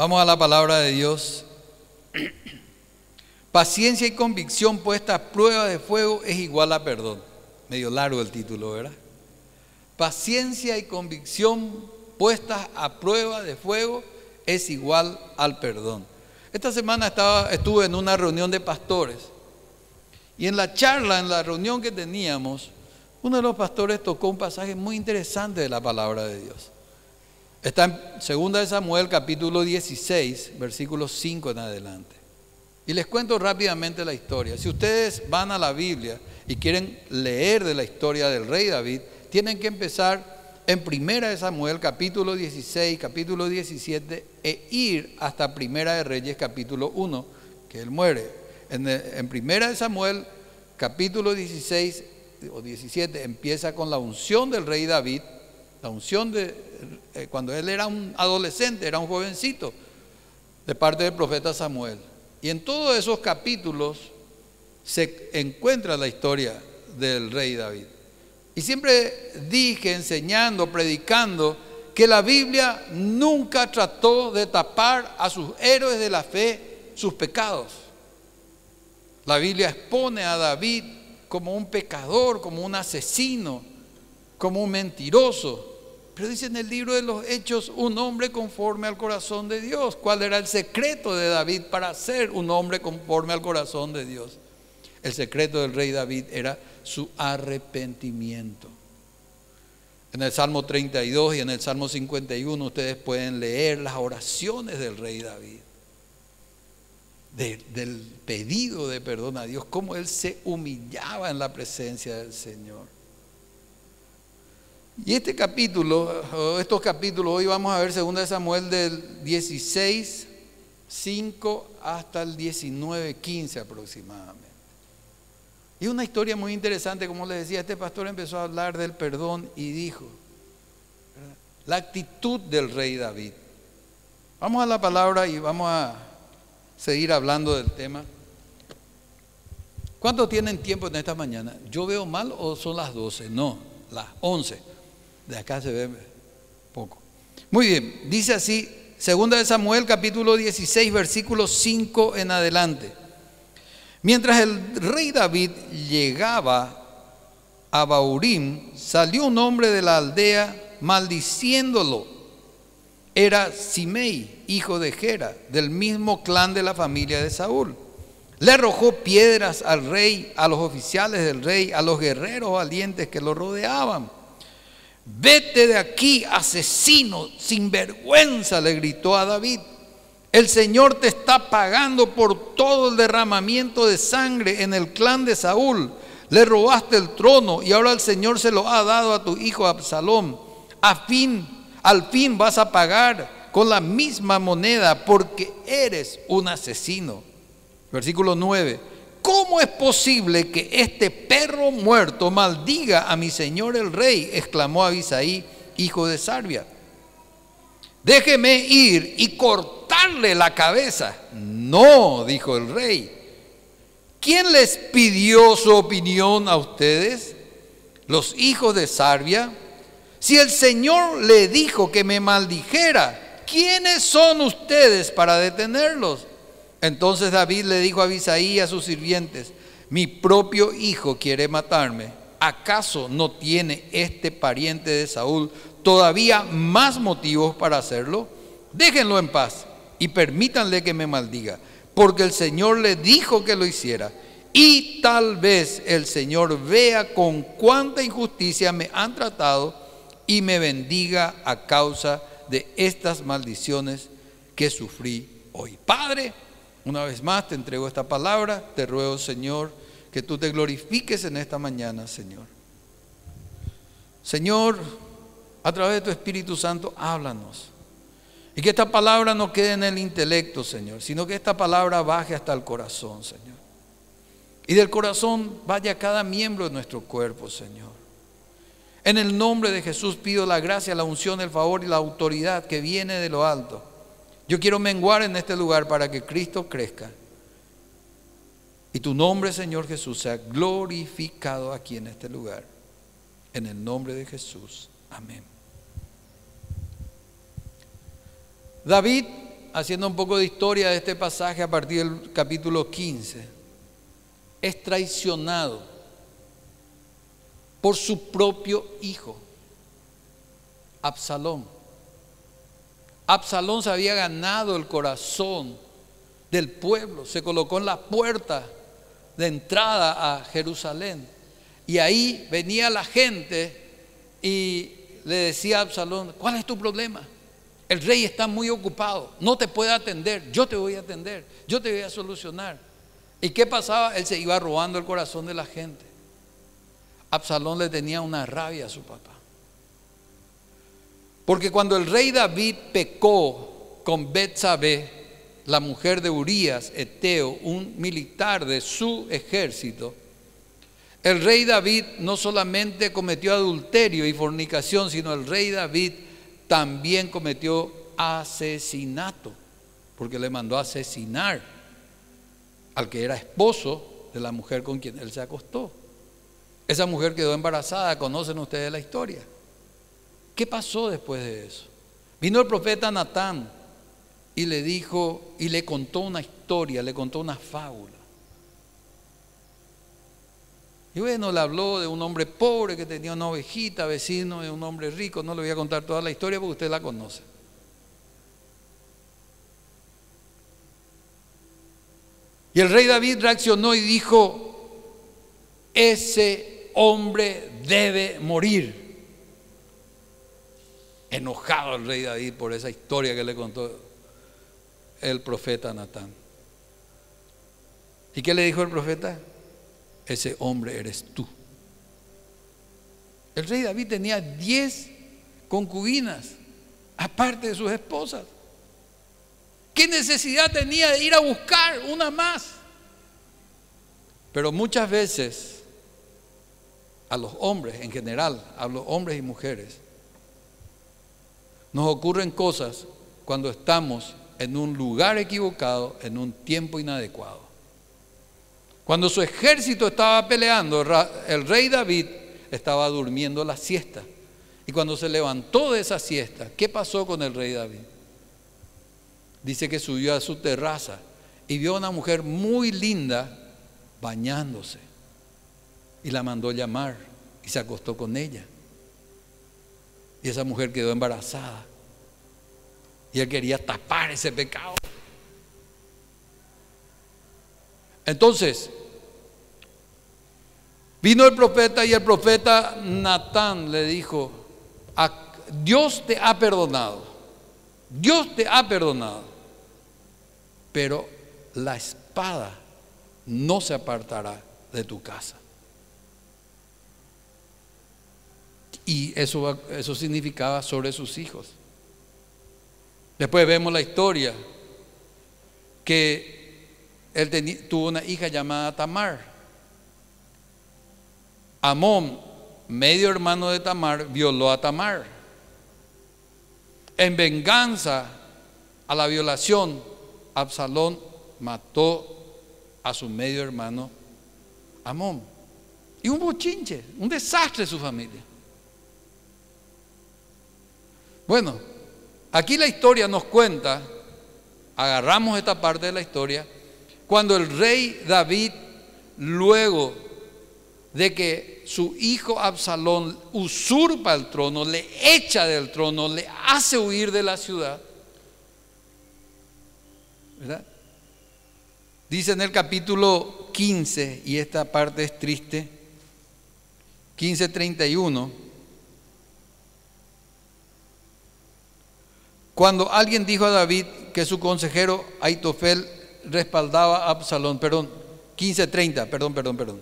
Vamos a la palabra de Dios. Paciencia y convicción puesta a prueba de fuego es igual a perdón. Medio largo el título, ¿verdad? Paciencia y convicción puestas a prueba de fuego es igual al perdón. Esta semana estuve en una reunión de pastores y en la charla, en la reunión que teníamos, uno de los pastores tocó un pasaje muy interesante de la palabra de Dios. Está en 2 de Samuel capítulo 16, versículos 5 en adelante. Y les cuento rápidamente la historia. Si ustedes van a la Biblia y quieren leer de la historia del rey David, tienen que empezar en 1 de Samuel capítulo 16, capítulo 17 e ir hasta 1 de Reyes capítulo 1, que él muere. En 1 de Samuel capítulo 16 o 17 empieza con la unción del rey David, la unción cuando él era un adolescente, era un jovencito, de parte del profeta Samuel. Y en todos esos capítulos se encuentra la historia del rey David. Y siempre dije, enseñando, predicando, que la Biblia nunca trató de tapar a sus héroes de la fe sus pecados. La Biblia expone a David como un pecador, como un asesino, como un mentiroso. Pero dice en el libro de los Hechos, un hombre conforme al corazón de Dios. ¿Cuál era el secreto de David para ser un hombre conforme al corazón de Dios? El secreto del rey David era su arrepentimiento. En el Salmo 32 y en el Salmo 51 ustedes pueden leer las oraciones del rey David, del pedido de perdón a Dios, cómo él se humillaba en la presencia del Señor. Y estos capítulos, hoy vamos a ver 2 de Samuel del 16, 5 hasta el 19, 15 aproximadamente. Y una historia muy interesante, como les decía, este pastor empezó a hablar del perdón y dijo, ¿verdad?, la actitud del rey David. Vamos a la palabra y vamos a seguir hablando del tema. ¿Cuántos tienen tiempo en esta mañana? ¿Yo veo mal o son las 12? No, las 11. De acá se ve poco. Muy bien, dice así, 2 de Samuel capítulo 16, versículo 5 en adelante. Mientras el rey David llegaba a Bahurim, salió un hombre de la aldea maldiciéndolo. Era Simei, hijo de Gera, del mismo clan de la familia de Saúl. Le arrojó piedras al rey, a los oficiales del rey, a los guerreros valientes que lo rodeaban. Vete de aquí, asesino, sinvergüenza, le gritó a David. El Señor te está pagando por todo el derramamiento de sangre en el clan de Saúl. Le robaste el trono y ahora el Señor se lo ha dado a tu hijo Absalón. Al fin vas a pagar con la misma moneda porque eres un asesino. Versículo 9. ¿Cómo es posible que este perro muerto maldiga a mi señor el rey?, exclamó Abisai, hijo de Sarbia. Déjeme ir y cortarle la cabeza. No, dijo el rey. ¿Quién les pidió su opinión a ustedes, los hijos de Sarbia? Si el Señor le dijo que me maldijera, ¿quiénes son ustedes para detenerlos? Entonces David le dijo a Abisai y a sus sirvientes, mi propio hijo quiere matarme. ¿Acaso no tiene este pariente de Saúl todavía más motivos para hacerlo? Déjenlo en paz y permítanle que me maldiga, porque el Señor le dijo que lo hiciera. Y tal vez el Señor vea con cuánta injusticia me han tratado y me bendiga a causa de estas maldiciones que sufrí hoy. Padre, una vez más te entrego esta palabra, te ruego, Señor, que tú te glorifiques en esta mañana, Señor. Señor, a través de tu Espíritu Santo, háblanos. Y que esta palabra no quede en el intelecto, Señor, sino que esta palabra baje hasta el corazón, Señor. Y del corazón vaya cada miembro de nuestro cuerpo, Señor. En el nombre de Jesús pido la gracia, la unción, el favor y la autoridad que viene de lo alto. Yo quiero menguar en este lugar para que Cristo crezca. Y tu nombre, Señor Jesús, sea glorificado aquí en este lugar. En el nombre de Jesús. Amén. David haciendo un poco de historia de este pasaje a partir del capítulo 15, es traicionado por su propio hijo, Absalón. Absalón se había ganado el corazón del pueblo, se colocó en la puerta de entrada a Jerusalén, y ahí venía la gente y le decía a Absalón: ¿cuál es tu problema? El rey está muy ocupado, no te puede atender, yo te voy a atender, yo te voy a solucionar. ¿Y qué pasaba? Él se iba robando el corazón de la gente. Absalón le tenía una rabia a su papá, porque cuando el rey David pecó con Betsabé, la mujer de Urías Eteo, un militar de su ejército, el rey David no solamente cometió adulterio y fornicación, sino el rey David también cometió asesinato, porque le mandó a asesinar al que era esposo de la mujer con quien él se acostó. Esa mujer quedó embarazada, conocen ustedes la historia. ¿Qué pasó después de eso? Vino el profeta Natán y le dijo, y le contó una historia, le contó una fábula. Y bueno, le habló de un hombre pobre que tenía una ovejita, vecino de un hombre rico. No le voy a contar toda la historia porque usted la conoce. Y el rey David reaccionó y dijo: ese hombre debe morir. Enojado el rey David por esa historia que le contó el profeta Natán. ¿Y qué le dijo el profeta? Ese hombre eres tú. El rey David tenía 10 concubinas, aparte de sus esposas. ¿Qué necesidad tenía de ir a buscar una más? Pero muchas veces a los hombres en general, a los hombres y mujeres, nos ocurren cosas cuando estamos en un lugar equivocado, en un tiempo inadecuado. Cuando su ejército estaba peleando, el rey David estaba durmiendo la siesta. Y cuando se levantó de esa siesta, ¿qué pasó con el rey David? Dice que subió a su terraza y vio a una mujer muy linda bañándose. Y la mandó llamar y se acostó con ella. Y esa mujer quedó embarazada. Y él quería tapar ese pecado. Entonces, vino el profeta y el profeta Natán le dijo: Dios te ha perdonado, Dios te ha perdonado, pero la espada no se apartará de tu casa. Y eso significaba sobre sus hijos. Después vemos la historia que él tuvo una hija llamada Tamar. Amón, medio hermano de Tamar, violó a Tamar. En venganza a la violación, Absalón mató a su medio hermano Amón. Y un bochinche, un desastre su familia. Bueno, aquí la historia nos cuenta, agarramos esta parte de la historia, cuando el rey David, luego de que su hijo Absalón usurpa el trono, le echa del trono, le hace huir de la ciudad, ¿verdad? Dice en el capítulo 15, y esta parte es triste, 15:31, cuando alguien dijo a David que su consejero Aitofel respaldaba a Absalón, 15:30, perdón.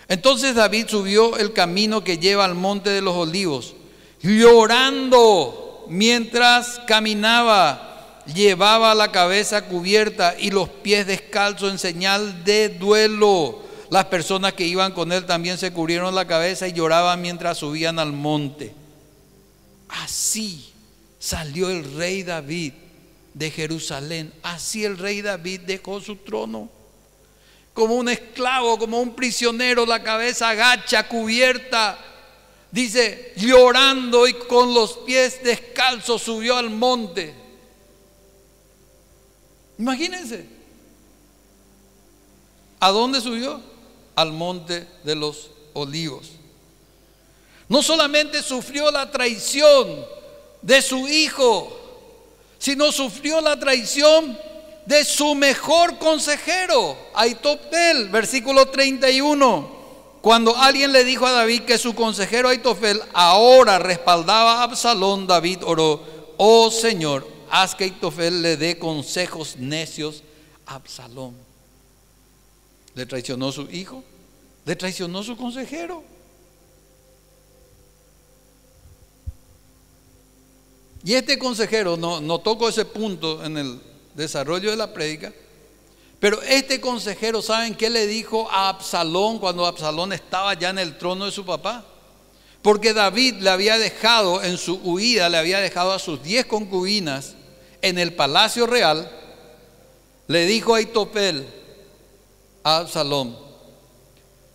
Entonces David subió el camino que lleva al monte de los olivos, llorando mientras caminaba, llevaba la cabeza cubierta y los pies descalzos en señal de duelo. Las personas que iban con él también se cubrieron la cabeza y lloraban mientras subían al monte. Así salió el rey David de Jerusalén. Así el rey David dejó su trono, como un esclavo, como un prisionero, la cabeza agacha, cubierta, dice, llorando y con los pies descalzos subió al monte. Imagínense. ¿A dónde subió? Al monte de los olivos. No solamente sufrió la traición de su hijo, sino sufrió la traición de su mejor consejero, Aitofel, versículo 31. Cuando alguien le dijo a David que su consejero Aitofel ahora respaldaba a Absalón, David oró: oh Señor, haz que Aitofel le dé consejos necios a Absalón. Le traicionó su hijo, le traicionó su consejero. Y este consejero, no toco ese punto en el desarrollo de la prédica, pero este consejero, ¿saben qué le dijo a Absalón cuando Absalón estaba ya en el trono de su papá? Porque David le había dejado en su huida, le había dejado a sus 10 concubinas en el palacio real. Le dijo a Aitofel a Absalón: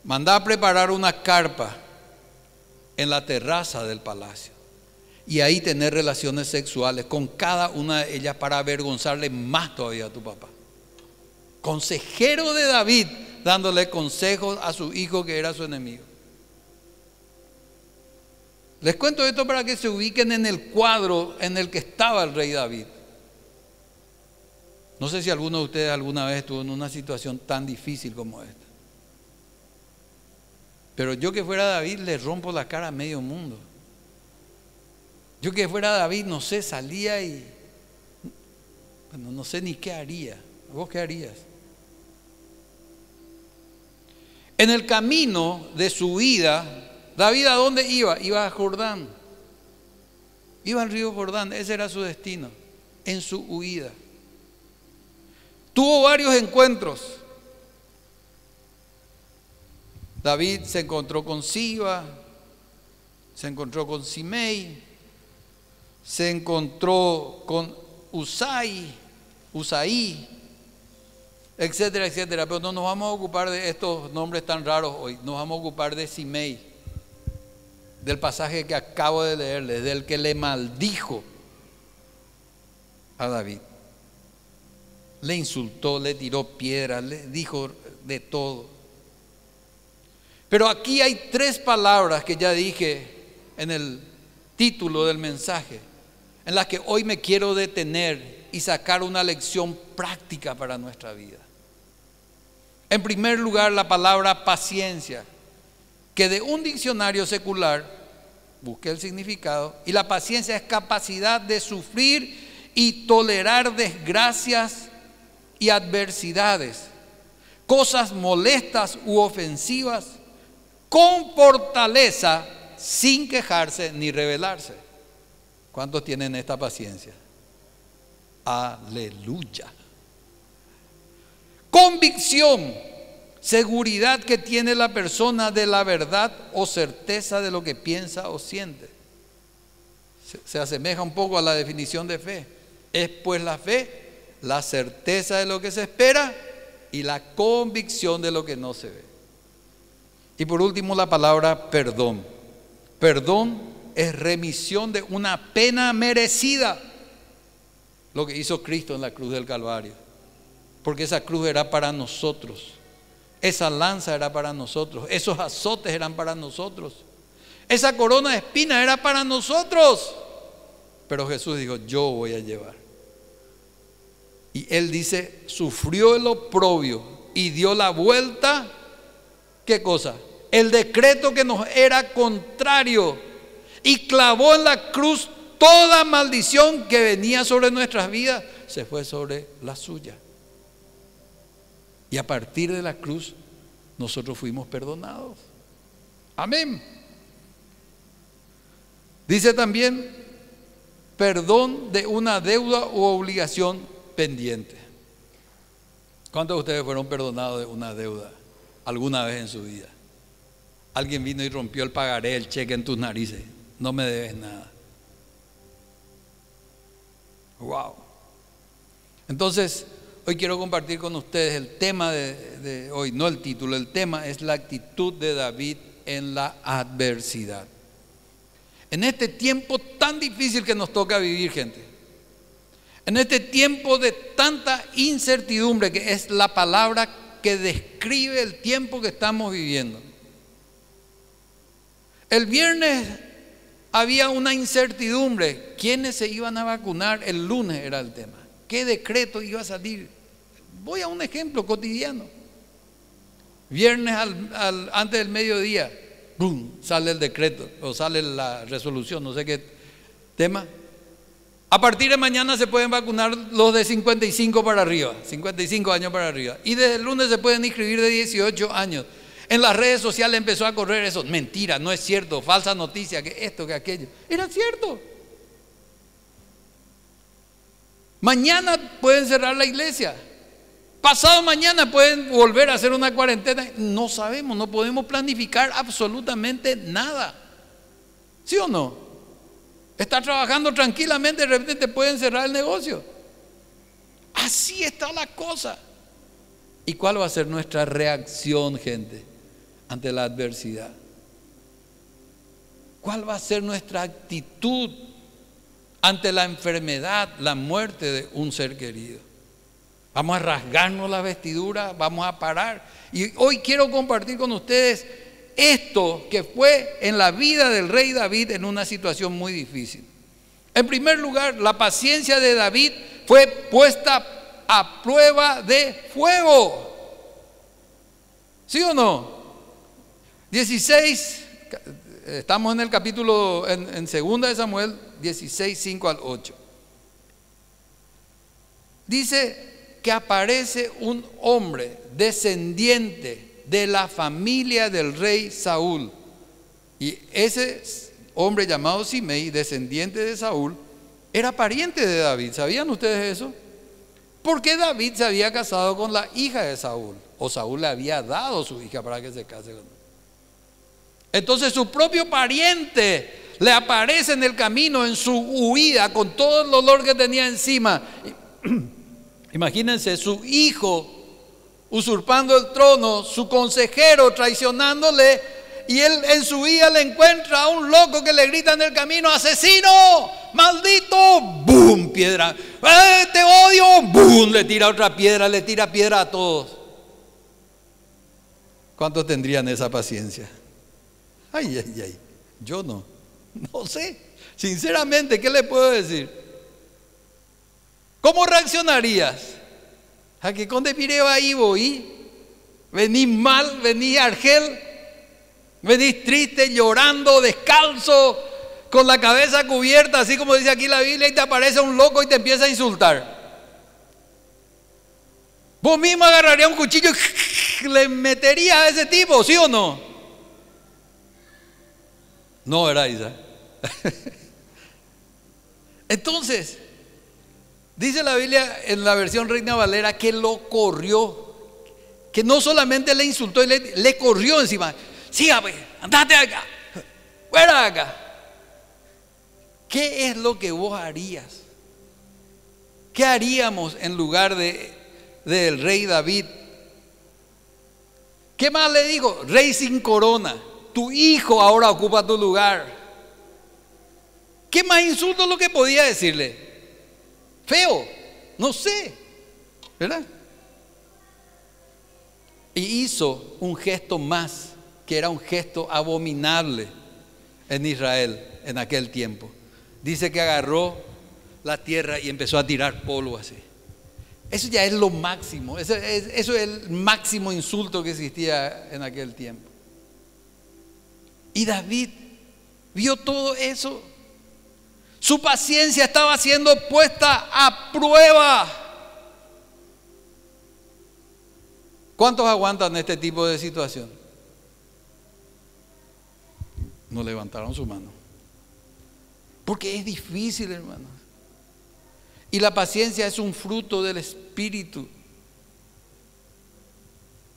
manda a preparar una carpa en la terraza del palacio y ahí tener relaciones sexuales con cada una de ellas para avergonzarle más todavía a tu papá. Consejero de David, dándole consejos a su hijo que era su enemigo. Les cuento esto para que se ubiquen en el cuadro en el que estaba el rey David. No sé si alguno de ustedes alguna vez estuvo en una situación tan difícil como esta. Pero yo que fuera David le rompo la cara a medio mundo. Yo que fuera David, no sé, salía y bueno, no sé ni qué haría. ¿Vos qué harías? En el camino de su huida, David, ¿a dónde iba? Iba a Jordán. Iba al río Jordán, ese era su destino, en su huida. Tuvo varios encuentros. David se encontró con Siba, se encontró con Simei, se encontró con Usaí, etcétera, etcétera. Pero no nos vamos a ocupar de estos nombres tan raros hoy. Nos vamos a ocupar de Simei, del pasaje que acabo de leerles, del que le maldijo a David. Le insultó, le tiró piedras, le dijo de todo. Pero aquí hay 3 palabras que ya dije en el título del mensaje, en las que hoy me quiero detener y sacar una lección práctica para nuestra vida. En primer lugar, la palabra paciencia, que de un diccionario secular busqué el significado, y la paciencia es capacidad de sufrir y tolerar desgracias y adversidades, cosas molestas u ofensivas, con fortaleza, sin quejarse ni rebelarse. ¿Cuántos tienen esta paciencia? Aleluya. Convicción, seguridad que tiene la persona de la verdad o certeza de lo que piensa o siente. Se asemeja un poco a la definición de fe. Es pues la fe, la certeza de lo que se espera y la convicción de lo que no se ve. Y por último, la palabra perdón. Perdón es remisión de una pena merecida, lo que hizo Cristo en la cruz del Calvario, porque esa cruz era para nosotros, esa lanza era para nosotros, esos azotes eran para nosotros, esa corona de espinas era para nosotros, pero Jesús dijo: yo voy a llevar. Y Él dice: sufrió el oprobio y dio la vuelta. ¿Qué cosa? El decreto que nos era contrario, y clavó en la cruz toda maldición que venía sobre nuestras vidas, se fue sobre la suya. Y a partir de la cruz nosotros fuimos perdonados. Amén. Dice también perdón de una deuda u obligación pendiente. ¿Cuántos de ustedes fueron perdonados de una deuda alguna vez en su vida? Alguien vino y rompió el pagaré, el cheque en tus narices: no me debes nada. Wow. Entonces, hoy quiero compartir con ustedes el tema de hoy, no el título. El tema es la actitud de David en la adversidad. En este tiempo tan difícil que nos toca vivir, gente, En este tiempo de tanta incertidumbre, que es la palabra que describe el tiempo que estamos viviendo. El viernes había una incertidumbre. ¿Quiénes se iban a vacunar? El lunes era el tema. ¿Qué decreto iba a salir? Voy a un ejemplo cotidiano. Viernes antes del mediodía, ¡bum!, sale el decreto o sale la resolución, no sé qué tema. A partir de mañana se pueden vacunar los de 55 para arriba, 55 años para arriba. Y desde el lunes se pueden inscribir de 18 años. En las redes sociales empezó a correr eso. Mentira, no es cierto, falsa noticia, que esto, que aquello. Era cierto. Mañana pueden cerrar la iglesia. Pasado mañana pueden volver a hacer una cuarentena. No sabemos, no podemos planificar absolutamente nada. ¿Sí o no? Estás trabajando tranquilamente, de repente te pueden cerrar el negocio. Así está la cosa. ¿Y cuál va a ser nuestra reacción, gente, ante la adversidad? ¿Cuál va a ser nuestra actitud ante la enfermedad, la muerte de un ser querido? ¿Vamos a rasgarnos la vestidura? ¿Vamos a parar? Y hoy quiero compartir con ustedes esto que fue en la vida del rey David en una situación muy difícil. En primer lugar, la paciencia de David fue puesta a prueba de fuego. ¿Sí o no? 16, estamos en el capítulo, en 2 de Samuel 16, 5 al 8. Dice que aparece un hombre descendiente de la familia del rey Saúl. Y ese hombre llamado Simei, descendiente de Saúl, era pariente de David. ¿Sabían ustedes eso? Porque David se había casado con la hija de Saúl, o Saúl le había dado su hija para que se case con él. Entonces su propio pariente le aparece en el camino, en su huida, con todo el dolor que tenía encima. Imagínense, su hijo usurpando el trono, su consejero traicionándole, y él en su vida le encuentra a un loco que le grita en el camino: ¡asesino! ¡Maldito! ¡Bum! Piedra. ¡Te odio! ¡Bum! Le tira otra piedra, le tira piedra a todos. ¿Cuántos tendrían esa paciencia? Ay, ay, ay. Yo no sé. Sinceramente, ¿qué le puedo decir? ¿Cómo reaccionarías? ¿A que con pireba ahí voy? ¿Venís mal? ¿Venís argel? ¿Venís triste, llorando, descalzo, con la cabeza cubierta, así como dice aquí la Biblia, y te aparece un loco y te empieza a insultar? ¿Vos mismo agarrarías un cuchillo y le meterías a ese tipo, sí o no? No, ¿verdad, Isa? Entonces, dice la Biblia en la versión Reina Valera que lo corrió, que no solamente le insultó, le corrió encima. Sígame, andate acá, fuera de acá. ¿Qué es lo que vos harías? ¿Qué haríamos en lugar del rey David? ¿Qué más le digo? Rey sin corona, tu hijo ahora ocupa tu lugar. ¿Qué más insulto es lo que podía decirle? Feo, no sé, ¿verdad? Y hizo un gesto más, que era un gesto abominable en Israel en aquel tiempo. Dice que agarró la tierra y empezó a tirar polvo así. Eso ya es lo máximo, eso es el máximo insulto que existía en aquel tiempo. Y David vio todo eso. Su paciencia estaba siendo puesta a prueba. ¿Cuántos aguantan este tipo de situación? No levantaron su mano. Porque es difícil, hermanos. Y la paciencia es un fruto del Espíritu.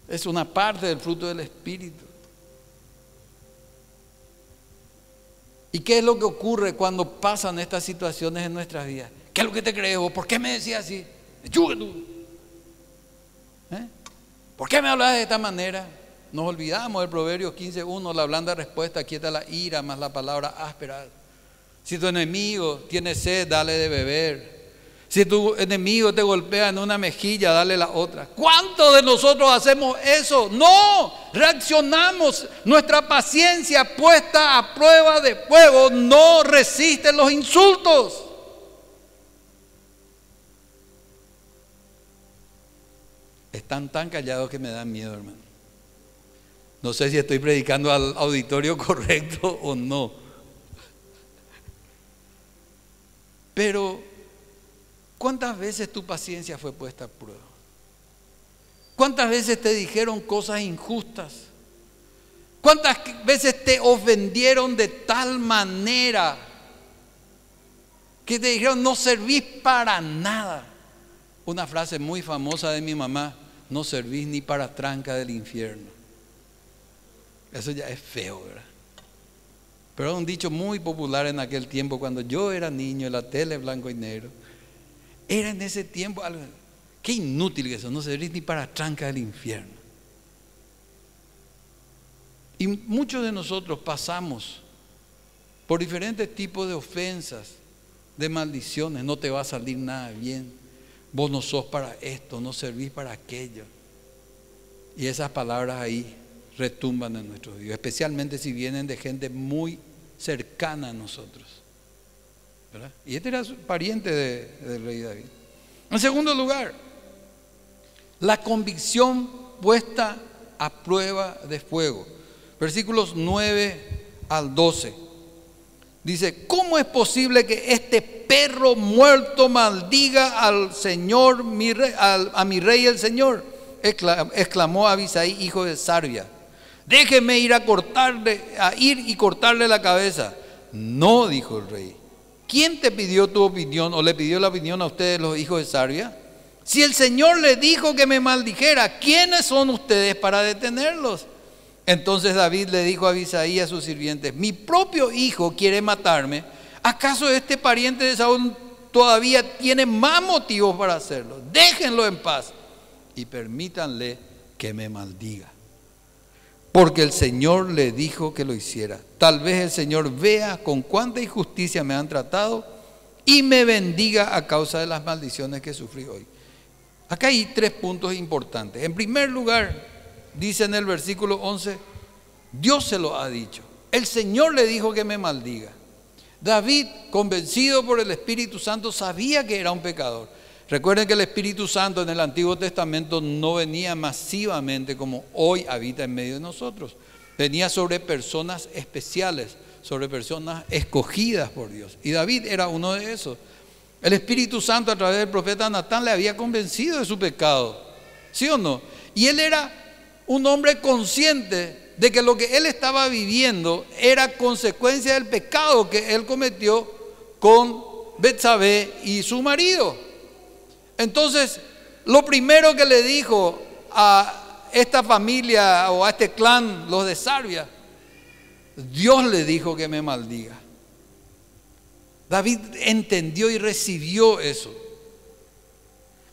Es una parte del fruto del Espíritu. ¿Y qué es lo que ocurre cuando pasan estas situaciones en nuestras vidas? ¿Qué es lo que te crees vos? ¿Por qué me decías así? ¿Por qué me hablas de esta manera? Nos olvidamos del Proverbios 15:1, la blanda respuesta quieta la ira, más la palabra áspera. Si tu enemigo tiene sed, dale de beber. Si tu enemigo te golpea en una mejilla, dale la otra. ¿Cuántos de nosotros hacemos eso? No, reaccionamos. Nuestra paciencia puesta a prueba de fuego no resiste los insultos. Están tan callados que me dan miedo, hermano. No sé si estoy predicando al auditorio correcto o no. Pero ¿cuántas veces tu paciencia fue puesta a prueba? ¿Cuántas veces te dijeron cosas injustas? ¿Cuántas veces te ofendieron de tal manera que te dijeron no servís para nada? Una frase muy famosa de mi mamá: no servís ni para tranca del infierno. Eso ya es feo, ¿verdad? Pero era un dicho muy popular en aquel tiempo, cuando yo era niño, en la tele blanco y negro. Era en ese tiempo algo, qué inútil que eso, no servís ni para tranca del infierno. Y muchos de nosotros pasamos por diferentes tipos de ofensas, de maldiciones. No te va a salir nada bien, vos no sos para esto, no servís para aquello. Y esas palabras ahí retumban en nuestros oídos, especialmente si vienen de gente muy cercana a nosotros, ¿verdad? Y este era pariente del rey David. En segundo lugar, la convicción puesta a prueba de fuego. Versículos 9 al 12. Dice: ¿cómo es posible que este perro muerto maldiga al Señor, a mi rey el Señor? Exclamó Abisai, hijo de Sarbia. Déjeme ir ir y cortarle la cabeza. No, dijo el rey. ¿Quién te pidió tu opinión, o le pidió la opinión a ustedes, los hijos de Sarbia? Si el Señor le dijo que me maldijera, ¿quiénes son ustedes para detenerlos? Entonces David le dijo a Abisai, a sus sirvientes: mi propio hijo quiere matarme. ¿Acaso este pariente de Saúl todavía tiene más motivos para hacerlo? Déjenlo en paz y permítanle que me maldiga, porque el Señor le dijo que lo hiciera. Tal vez el Señor vea con cuánta injusticia me han tratado y me bendiga a causa de las maldiciones que sufrí hoy. Acá hay 3 puntos importantes. En primer lugar, dice en el versículo 11, Dios se lo ha dicho. El Señor le dijo que me maldiga. David, convencido por el Espíritu Santo, sabía que era un pecador. Recuerden que el Espíritu Santo en el Antiguo Testamento no venía masivamente como hoy habita en medio de nosotros. Venía sobre personas especiales, sobre personas escogidas por Dios. Y David era uno de esos. El Espíritu Santo, a través del profeta Natán, le había convencido de su pecado. ¿Sí o no? Y él era un hombre consciente de que lo que él estaba viviendo era consecuencia del pecado que él cometió con Betsabé y su marido. Entonces, lo primero que le dijo a esta familia o a este clan, los de Sarbia, Dios le dijo que me maldiga. David entendió y recibió eso.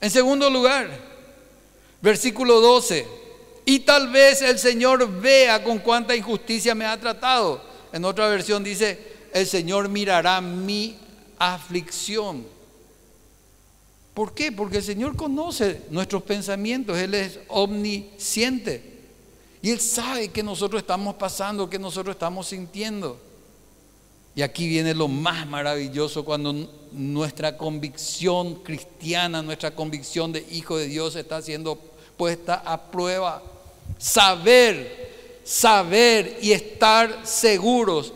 En segundo lugar, versículo 12: y tal vez el Señor vea con cuánta injusticia me ha tratado. En otra versión dice: el Señor mirará mi aflicción. ¿Por qué? Porque el Señor conoce nuestros pensamientos. Él es omnisciente y Él sabe que nosotros estamos pasando, que nosotros estamos sintiendo. Y aquí viene lo más maravilloso, cuando nuestra convicción cristiana, nuestra convicción de hijo de Dios está siendo puesta a prueba. Saber y estar seguros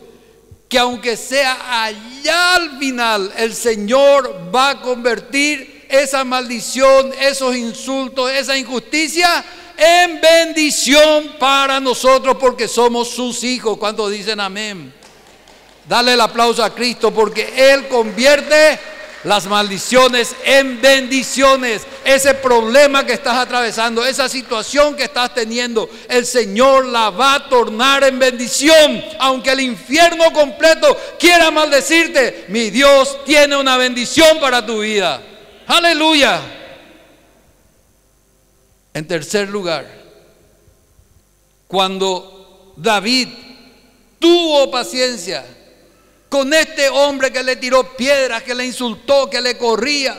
que aunque sea allá al final, el Señor va a convertir esa maldición, esos insultos, esa injusticia en bendición para nosotros, porque somos sus hijos. ¿Cuántos dicen amén? Dale el aplauso a Cristo, porque Él convierte las maldiciones en bendiciones. Ese problema que estás atravesando, esa situación que estás teniendo, el Señor la va a tornar en bendición. Aunque el infierno completo quiera maldecirte, mi Dios tiene una bendición para tu vida. Aleluya. En tercer lugar, cuando David tuvo paciencia con este hombre que le tiró piedras, que le insultó, que le corría,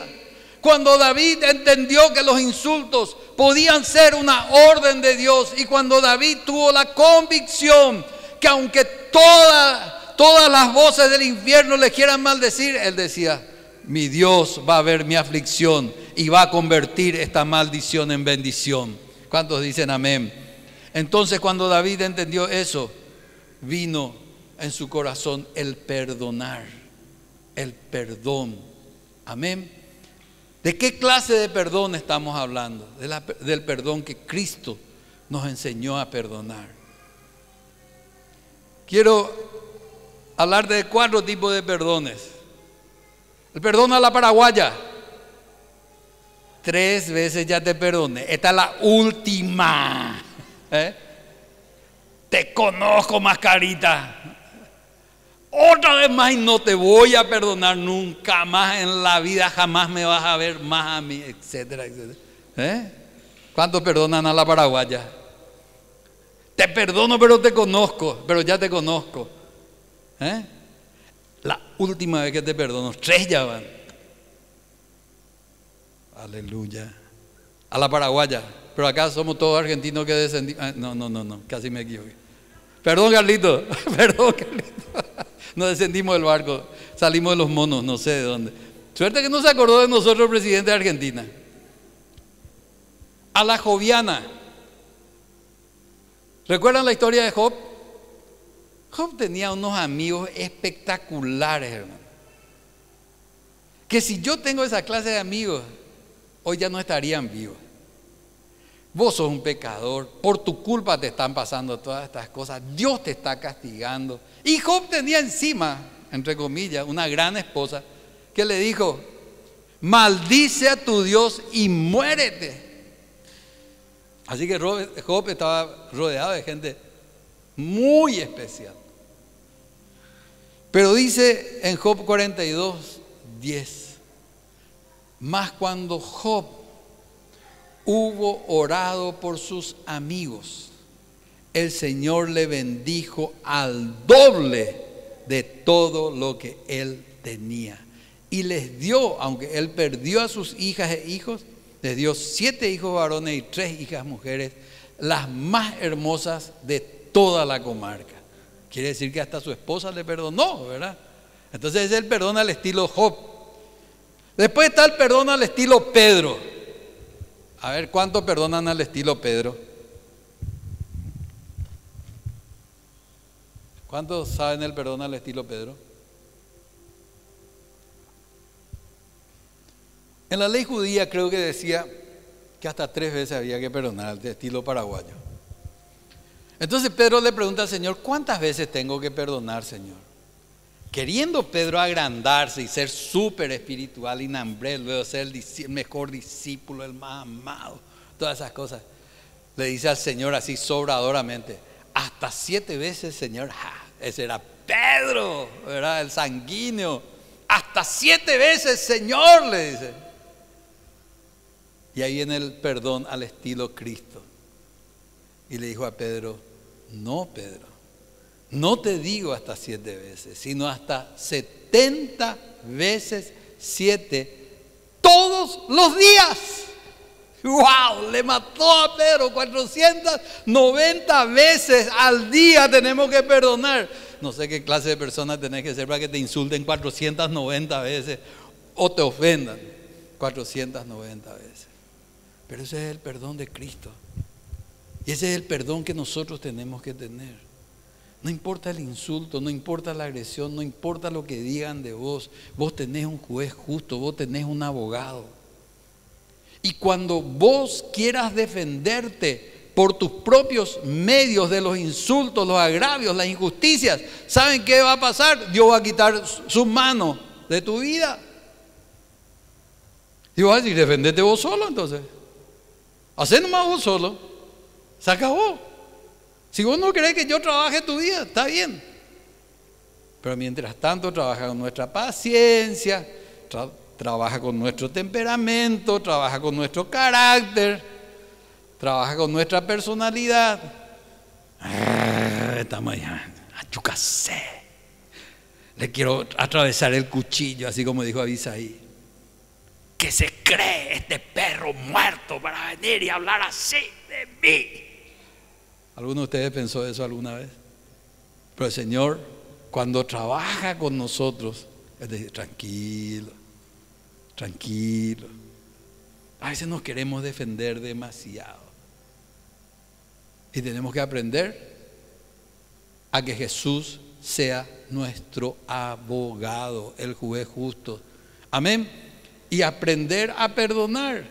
Cuando David entendió que los insultos podían ser una orden de Dios, y cuando David tuvo la convicción que aunque todas las voces del infierno le quieran maldecir, él decía: mi Dios va a ver mi aflicción y va a convertir esta maldición en bendición. ¿Cuántos dicen amén? Entonces, cuando David entendió eso, vino en su corazón el perdonar, el perdón. Amén. ¿De qué clase de perdón estamos hablando? Del perdón que Cristo nos enseñó a perdonar. Quiero hablar de 4 tipos de perdones. El perdón a la paraguaya. 3 veces ya te perdoné. Esta es la última. Te conozco, mascarita. Otra vez más y no te voy a perdonar nunca más en la vida. Jamás me vas a ver más a mí, etcétera, etcétera. ¿Cuántos perdonan a la paraguaya? Te perdono, pero te conozco. Pero ya te conozco. La última vez que te perdono, 3 ya van. Aleluya. A la paraguaya. Pero acá somos todos argentinos que descendimos. No, casi me equivoqué. Perdón, Carlito. Perdón, Carlito. No descendimos del barco, salimos de los monos, no sé de dónde. Suerte que no se acordó de nosotros el presidente de Argentina. A la joviana. ¿Recuerdan la historia de Job? Job tenía unos amigos espectaculares, hermano. Que si yo tengo esa clase de amigos, hoy ya no estarían vivos. Vos sos un pecador, por tu culpa te están pasando todas estas cosas, Dios te está castigando. Y Job tenía encima, entre comillas, una gran esposa que le dijo: maldice a tu Dios y muérete. Así que Job estaba rodeado de gente muy especial. Pero dice en Job 42:10, mas cuando Job hubo orado por sus amigos, el Señor le bendijo al doble de todo lo que él tenía. Y les dio, aunque él perdió a sus hijas e hijos, les dio 7 hijos varones y 3 hijas mujeres, las más hermosas de toda la comarca. Quiere decir que hasta su esposa le perdonó, ¿verdad? Entonces es el perdón al estilo Job. Después está el perdón al estilo Pedro. A ver, ¿cuántos perdonan al estilo Pedro? ¿Cuántos saben el perdón al estilo Pedro? En la ley judía creo que decía que hasta 3 veces había que perdonar al estilo paraguayo. Entonces Pedro le pregunta al Señor: ¿cuántas veces tengo que perdonar, Señor? Queriendo Pedro agrandarse y ser súper espiritual, inhambre, luego ser el mejor discípulo, el más amado, todas esas cosas, le dice al Señor así sobradoramente: hasta 7 veces, Señor. Ese era Pedro, ¿verdad? El sanguíneo. Hasta 7 veces, Señor, le dice. Y ahí viene el perdón al estilo Cristo. Y le dijo a Pedro: no, Pedro, no te digo hasta 7 veces, sino hasta 70 veces 7 todos los días. ¡Wow! Le mató a Pedro. 490 veces al día tenemos que perdonar. No sé qué clase de persona tenés que ser para que te insulten 490 veces o te ofendan 490 veces. Pero ese es el perdón de Cristo. Y ese es el perdón que nosotros tenemos que tener. No importa el insulto, no importa la agresión, no importa lo que digan de vos. Vos tenés un juez justo, vos tenés un abogado. Y cuando vos quieras defenderte por tus propios medios de los insultos, los agravios, las injusticias, ¿saben qué va a pasar? Dios va a quitar su mano de tu vida. Y vas a decir: defendete vos solo entonces. Hacé nomás vos solo. Se acabó. Si vos no querés que yo trabaje tu vida, está bien. Pero mientras tanto trabaja con nuestra paciencia, trabaja con nuestro temperamento, trabaja con nuestro carácter, trabaja con nuestra personalidad. Estamos allá, achucasé. Le quiero atravesar el cuchillo, así como dijo Abisaí. Que se cree este perro muerto para venir y hablar así de mí? ¿Alguno de ustedes pensó eso alguna vez? Pero el Señor, cuando trabaja con nosotros, Él dice, tranquilo, tranquilo. A veces nos queremos defender demasiado. Y tenemos que aprender a que Jesús sea nuestro abogado, el juez justo. Amén. Y aprender a perdonar.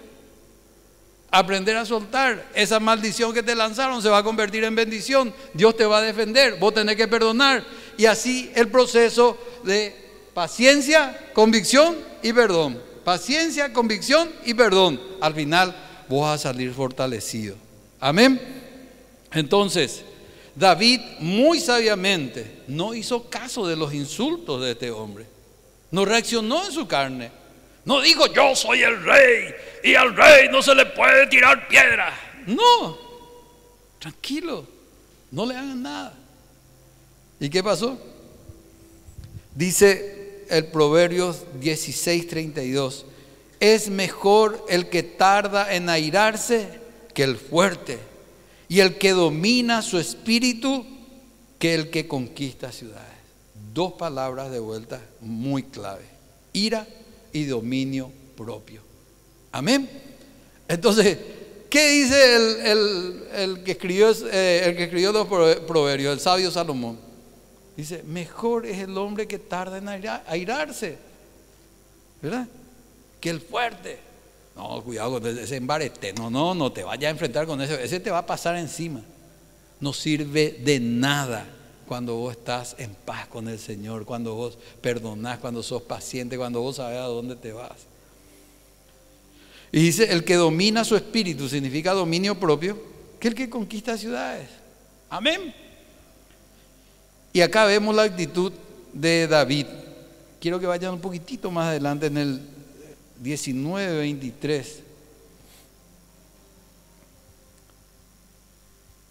Aprender a soltar. Esa maldición que te lanzaron se va a convertir en bendición. Dios te va a defender. Vos tenés que perdonar. Y así el proceso de paciencia, convicción y perdón. Paciencia, convicción y perdón. Al final vos vas a salir fortalecido. Amén. Entonces, David muy sabiamente no hizo caso de los insultos de este hombre. No reaccionó en su carne. No dijo, yo soy el rey y al rey no se le puede tirar piedra. No, tranquilo, no le hagan nada. ¿Y qué pasó? Dice el Proverbios 16:32, es mejor el que tarda en airarse que el fuerte, y el que domina su espíritu que el que conquista ciudades. Dos palabras de vuelta muy clave: ira y dominio propio. Amén. Entonces, ¿qué dice el que escribió los proverbios, el sabio Salomón? Dice, mejor es el hombre que tarda en airarse, ¿verdad?, que el fuerte. No, cuidado con ese embarete. No te vayas a enfrentar con ese. Ese te va a pasar encima. No sirve de nada cuando vos estás en paz con el Señor, cuando vos perdonás, cuando sos paciente, cuando vos sabés a dónde te vas. Y dice, el que domina su espíritu, significa dominio propio, que el que conquista ciudades. Amén. Y acá vemos la actitud de David. Quiero que vayan un poquitito más adelante en el 19:23.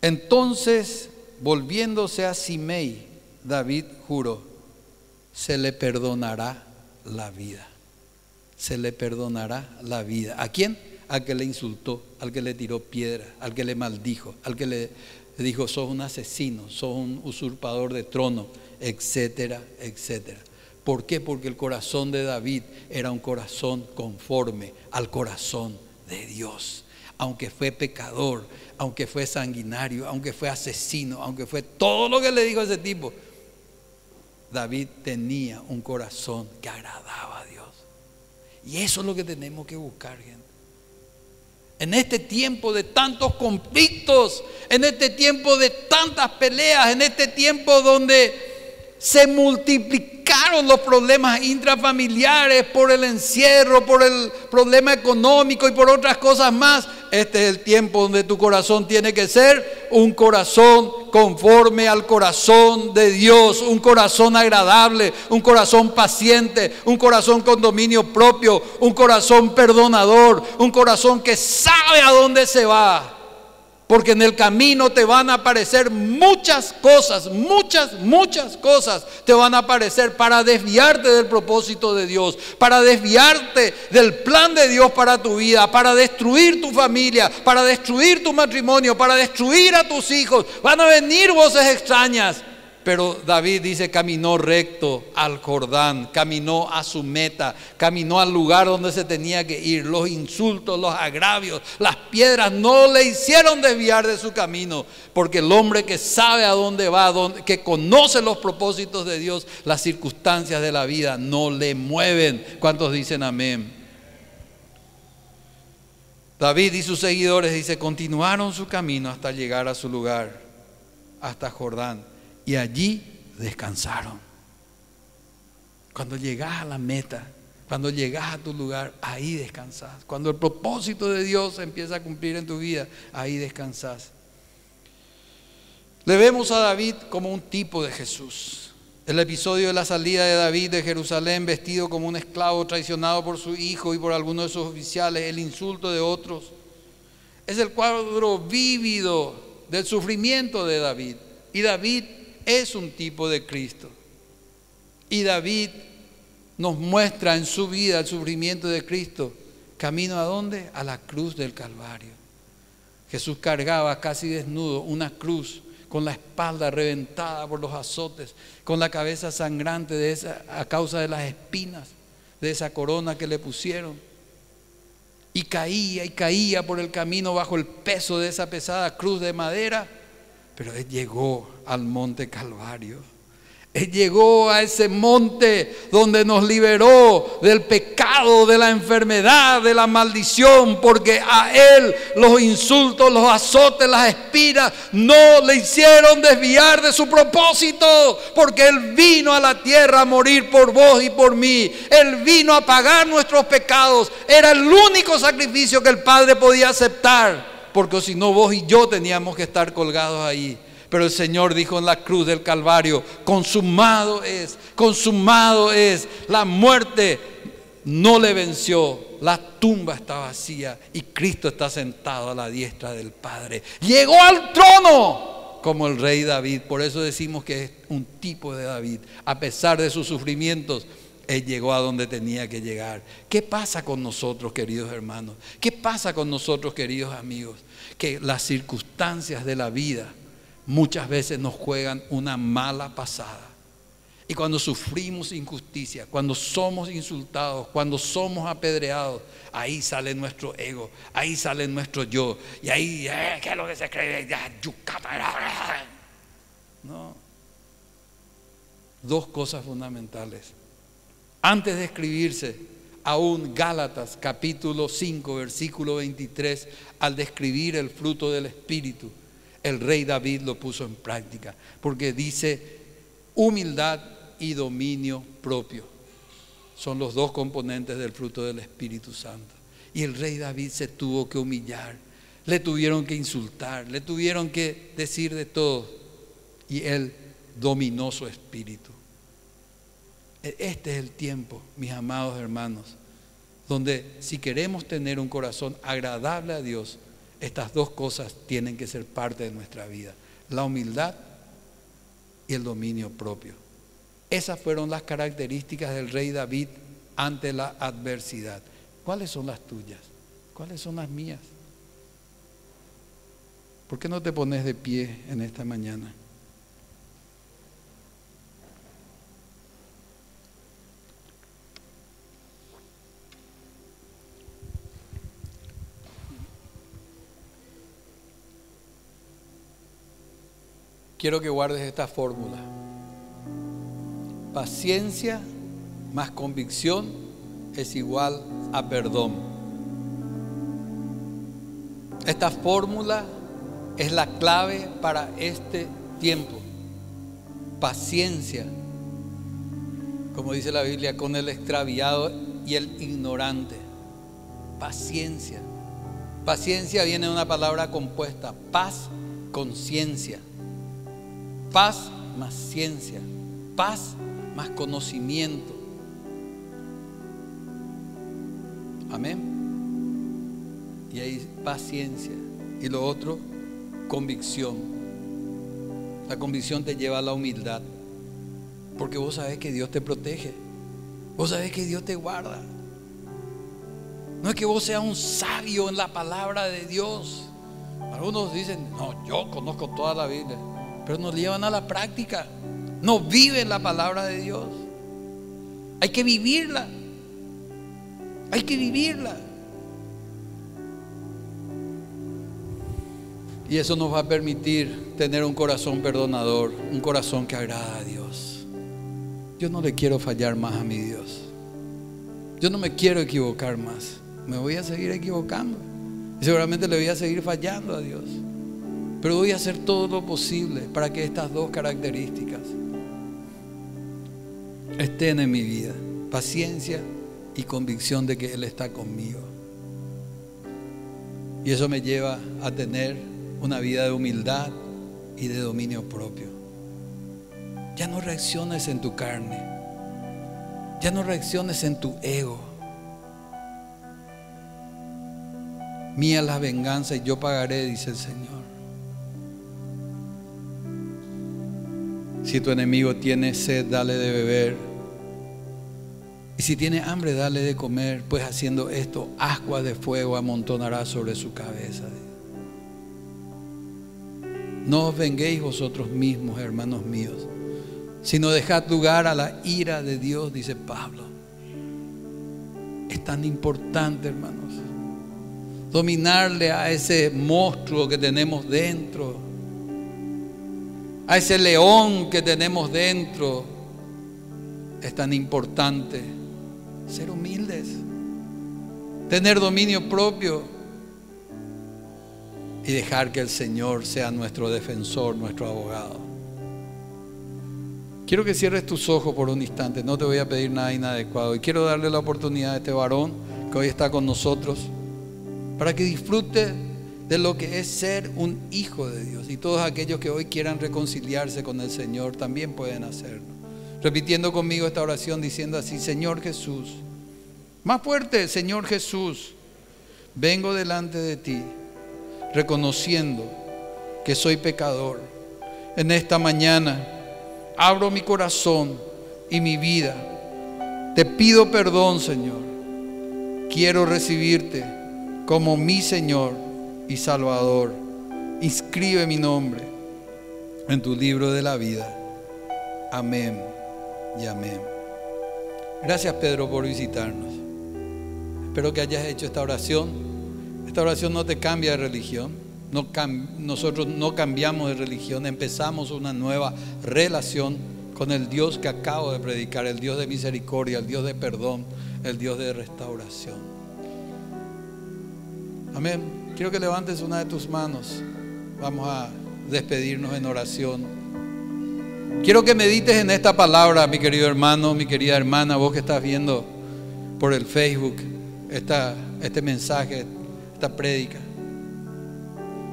Entonces, volviéndose a Simei, David juró, se le perdonará la vida. Se le perdonará la vida. ¿A quién? Al que le insultó, al que le tiró piedra, al que le maldijo, al que le dijo, sos un asesino, sos un usurpador de trono, etcétera, etcétera. ¿Por qué? Porque el corazón de David era un corazón conforme al corazón de Dios. Aunque fue pecador, aunque fue sanguinario, aunque fue asesino, aunque fue todo lo que le dijo ese tipo, David tenía un corazón que agradaba a Dios. Y eso es lo que tenemos que buscar, gente. En este tiempo de tantos conflictos, en este tiempo de tantas peleas, en este tiempo donde se multiplicaron los problemas intrafamiliares por el encierro, por el problema económico y por otras cosas más, este es el tiempo donde tu corazón tiene que ser un corazón conforme al corazón de Dios, un corazón agradable, un corazón paciente, un corazón con dominio propio, un corazón perdonador, un corazón que sabe a dónde se va. Porque en el camino te van a aparecer muchas cosas te van a aparecer para desviarte del propósito de Dios, para desviarte del plan de Dios para tu vida, para destruir tu familia, para destruir tu matrimonio, para destruir a tus hijos. Van a venir voces extrañas. Pero David dice, caminó recto al Jordán, caminó a su meta, caminó al lugar donde se tenía que ir. Los insultos, los agravios, las piedras no le hicieron desviar de su camino, porque el hombre que sabe a dónde va, que conoce los propósitos de Dios, las circunstancias de la vida no le mueven. ¿Cuántos dicen amén? David y sus seguidores, dice, continuaron su camino hasta llegar a su lugar, hasta Jordán. Y allí descansaron. Cuando llegas a la meta, cuando llegas a tu lugar, ahí descansas. Cuando el propósito de Dios se empieza a cumplir en tu vida, ahí descansas. Le vemos a David como un tipo de Jesús. El episodio de la salida de David de Jerusalén, vestido como un esclavo, traicionado por su hijo y por algunos de sus oficiales, el insulto de otros, es el cuadro vívido del sufrimiento de David. Y David es un tipo de Cristo. Y David nos muestra en su vida el sufrimiento de Cristo ¿Camino a dónde? A la cruz del Calvario. Jesús cargaba casi desnudo una cruz, con la espalda reventada por los azotes, con la cabeza sangrante a causa de las espinas de esa corona que le pusieron. Y caía por el camino bajo el peso de esa pesada cruz de madera. Pero Él llegó al monte Calvario. Él llegó a ese monte donde nos liberó del pecado, de la enfermedad, de la maldición, porque a Él los insultos, los azotes, las espinas no le hicieron desviar de su propósito, porque Él vino a la tierra a morir por vos y por mí. Él vino a pagar nuestros pecados. Era el único sacrificio que el Padre podía aceptar, porque si no, vos y yo teníamos que estar colgados ahí. Pero el Señor dijo en la cruz del Calvario: consumado es, consumado es. La muerte no le venció, la tumba está vacía y Cristo está sentado a la diestra del Padre. Llegó al trono como el rey David. Por eso decimos que es un tipo de David. A pesar de sus sufrimientos, Él llegó a donde tenía que llegar. ¿Qué pasa con nosotros, queridos hermanos? ¿Qué pasa con nosotros, queridos amigos? Que las circunstancias de la vida muchas veces nos juegan una mala pasada. Y cuando sufrimos injusticia, cuando somos insultados, cuando somos apedreados, ahí sale nuestro ego, ahí sale nuestro yo. Y ahí, ¿qué es lo que se cree? No. Dos cosas fundamentales. Antes de escribirse, aún Gálatas capítulo 5, versículo 23, al describir el fruto del Espíritu, el rey David lo puso en práctica, porque dice humildad y dominio propio. Son los dos componentes del fruto del Espíritu Santo. Y el rey David se tuvo que humillar, le tuvieron que insultar, le tuvieron que decir de todo, y él dominó su espíritu. Este es el tiempo, mis amados hermanos, donde si queremos tener un corazón agradable a Dios, estas dos cosas tienen que ser parte de nuestra vida: la humildad y el dominio propio. Esas fueron las características del rey David ante la adversidad. ¿Cuáles son las tuyas? ¿Cuáles son las mías? ¿Por qué no te pones de pie en esta mañana? Quiero que guardes esta fórmula: paciencia más convicción es igual a perdón. Esta fórmula es la clave para este tiempo. Paciencia, como dice la Biblia, con el extraviado y el ignorante. Paciencia. Paciencia viene de una palabra compuesta: paz, conciencia. Paz más ciencia, paz más conocimiento. Amén. Y ahí paciencia. Y lo otro, convicción. La convicción te lleva a la humildad, porque vos sabés que Dios te protege, vos sabés que Dios te guarda. No es que vos seas un sabio en la palabra de Dios. Algunos dicen: no, yo conozco toda la Biblia, pero no llevan a la práctica, no viven la palabra de Dios. Hay que vivirla, hay que vivirla. Y eso nos va a permitir tener un corazón perdonador, un corazón que agrada a Dios. Yo no le quiero fallar más a mi Dios. Yo no me quiero equivocar más. Me voy a seguir equivocando y seguramente le voy a seguir fallando a Dios. Pero voy a hacer todo lo posible para que estas dos características estén en mi vida: paciencia y convicción de que Él está conmigo. Y eso me lleva a tener una vida de humildad y de dominio propio. Ya no reacciones en tu carne, ya no reacciones en tu ego. Mía la venganza y yo pagaré, dice el Señor. Si tu enemigo tiene sed, dale de beber. Y si tiene hambre, dale de comer, pues haciendo esto, ascuas de fuego amontonará sobre su cabeza. No os venguéis vosotros mismos, hermanos míos, sino dejad lugar a la ira de Dios, dice Pablo. Es tan importante, hermanos, dominarle a ese monstruo que tenemos dentro, a ese león que tenemos dentro. Es tan importante ser humildes, tener dominio propio y dejar que el Señor sea nuestro defensor, nuestro abogado. Quiero que cierres tus ojos por un instante, no te voy a pedir nada inadecuado. Y quiero darle la oportunidad a este varón que hoy está con nosotros para que disfrute de lo que es ser un hijo de Dios. Y todos aquellos que hoy quieran reconciliarse con el Señor también pueden hacerlo. Repitiendo conmigo esta oración diciendo así: Señor Jesús, más fuerte, Señor Jesús, vengo delante de ti reconociendo que soy pecador. En esta mañana abro mi corazón y mi vida. Te pido perdón, Señor. Quiero recibirte como mi Señor y Salvador. Inscribe mi nombre en tu libro de la vida. Amén y amén. Gracias, Pedro, por visitarnos. Espero que hayas hecho esta oración. Esta oración no te cambia de religión. Nosotros no cambiamos de religión. Empezamos una nueva relación con el Dios que acabo de predicar, el Dios de misericordia, el Dios de perdón, el Dios de restauración. Amén. Quiero que levantes una de tus manos. Vamos a despedirnos en oración. Quiero que medites en esta palabra, mi querido hermano, mi querida hermana, vos que estás viendo por el Facebook este mensaje, esta prédica.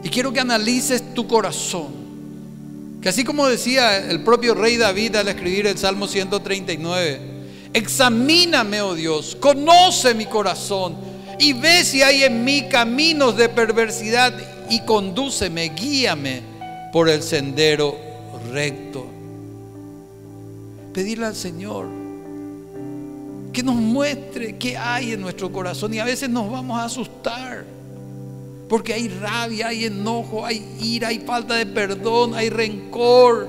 Y quiero que analices tu corazón. Que así como decía el propio rey David al escribir el Salmo 139, examíname, oh Dios, conoce mi corazón y ve si hay en mí caminos de perversidad y condúceme, guíame por el sendero recto. Pedirle al Señor que nos muestre qué hay en nuestro corazón. Y a veces nos vamos a asustar porque hay rabia, hay enojo, hay ira, hay falta de perdón, hay rencor.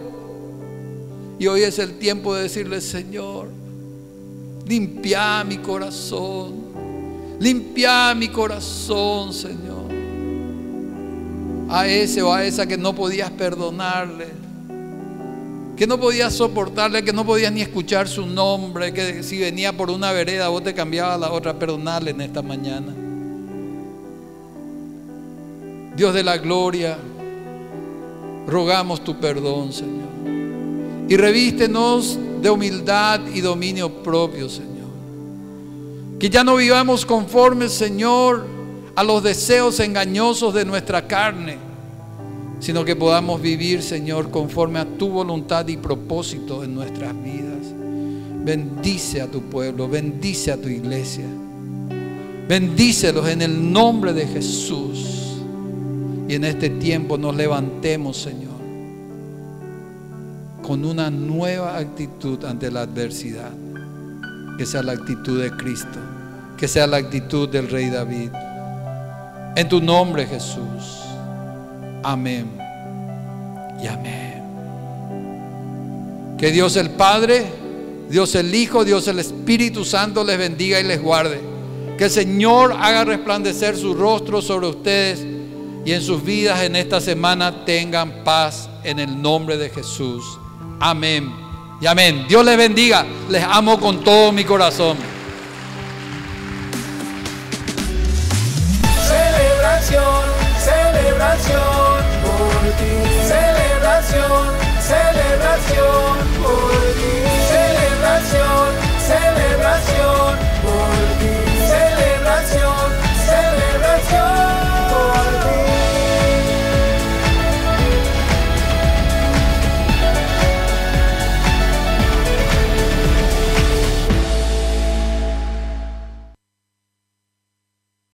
Y hoy es el tiempo de decirle: Señor, limpia mi corazón, limpia mi corazón, Señor. A ese o a esa que no podías perdonarle, que no podías soportarle, que no podías ni escuchar su nombre, que si venía por una vereda vos te cambiabas a la otra. Perdonarle en esta mañana. Dios de la gloria, rogamos tu perdón, Señor, y revístenos de humildad y dominio propio, Señor. Que ya no vivamos conforme, Señor, a los deseos engañosos de nuestra carne, sino que podamos vivir, Señor, conforme a tu voluntad y propósito en nuestras vidas. Bendice a tu pueblo, bendice a tu iglesia, bendícelos en el nombre de Jesús. Y en este tiempo nos levantemos, Señor, con una nueva actitud ante la adversidad. Que sea la actitud de Cristo, que sea la actitud del Rey David. En tu nombre, Jesús. Amén y amén. Que Dios el Padre, Dios el Hijo, Dios el Espíritu Santo les bendiga y les guarde. Que el Señor haga resplandecer su rostro sobre ustedes y en sus vidas en esta semana tengan paz en el nombre de Jesús. Amén y amén. Dios les bendiga. Les amo con todo mi corazón.